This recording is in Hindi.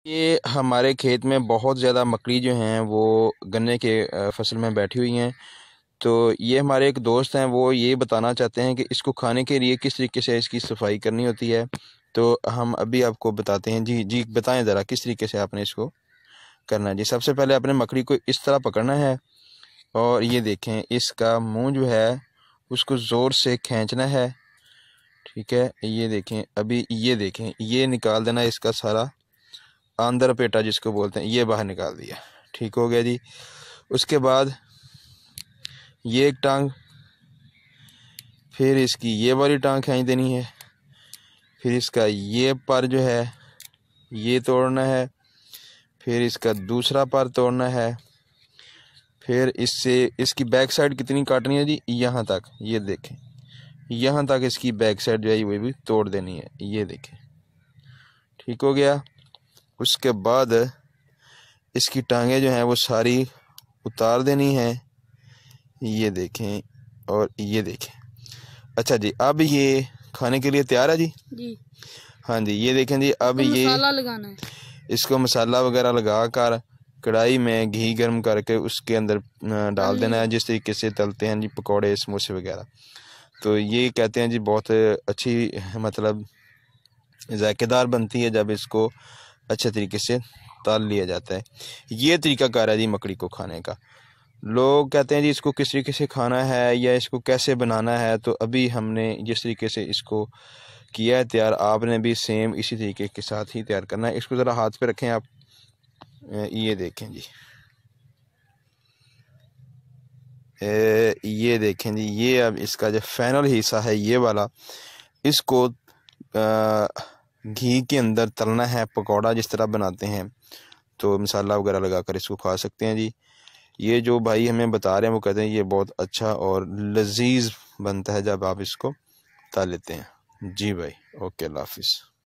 ये हमारे खेत में बहुत ज़्यादा मकड़ी जो हैं वो गन्ने के फसल में बैठी हुई हैं। तो ये हमारे एक दोस्त हैं, वो ये बताना चाहते हैं कि इसको खाने के लिए किस तरीके से इसकी सफाई करनी होती है। तो हम अभी आपको बताते हैं। जी जी, बताएं ज़रा किस तरीके से आपने इसको करना है। जी, सबसे पहले आपने मकड़ी को इस तरह पकड़ना है और ये देखें, इसका मुंह जो है उसको ज़ोर से खींचना है। ठीक है, ये देखें, अभी ये देखें, ये निकाल देना इसका सारा आंदर पेटा जिसको बोलते हैं, ये बाहर निकाल दिया। ठीक हो गया जी। उसके बाद ये एक टांग, फिर इसकी ये वाली टांग खींच देनी है, फिर इसका ये पर जो है ये तोड़ना है, फिर इसका दूसरा पर तोड़ना है, फिर इससे इसकी बैक साइड कितनी काटनी है जी, यहाँ तक, ये देखें, यहाँ तक इसकी बैक साइड जो है वो भी तोड़ देनी है, ये देखें। ठीक हो गया। उसके बाद इसकी टांगें जो हैं वो सारी उतार देनी है, ये देखें और ये देखें। अच्छा जी, अब ये खाने के लिए तैयार है जी। जी हाँ जी, ये देखें जी, अब ये मसाला लगाना है। इसको मसाला वगैरह लगा कर कढ़ाई में घी गर्म करके उसके अंदर डाल देना है, जिस तरीके से तलते हैं जी पकौड़े समोसे वगैरह। तो ये कहते हैं जी बहुत अच्छी, मतलब जायकेदार बनती है जब इसको अच्छे तरीके से तल लिया जाता है। ये तरीकाकार है जी मकड़ी को खाने का। लोग कहते हैं जी इसको किस तरीके से खाना है या इसको कैसे बनाना है, तो अभी हमने जिस तरीके से इसको किया है तैयार, आपने भी सेम इसी तरीके के साथ ही तैयार करना है। इसको ज़रा हाथ पे रखें आप, ये देखें जी, ये देखें जी, ये अब इसका जो फाइनल हिस्सा है ये वाला, इसको घी के अंदर तलना है, पकौड़ा जिस तरह बनाते हैं। तो मसाला वगैरह लगाकर इसको खा सकते हैं जी। ये जो भाई हमें बता रहे हैं वो कहते हैं ये बहुत अच्छा और लजीज बनता है जब आप इसको तल लेते हैं। जी भाई, ओके, अल्लाह हाफिज़।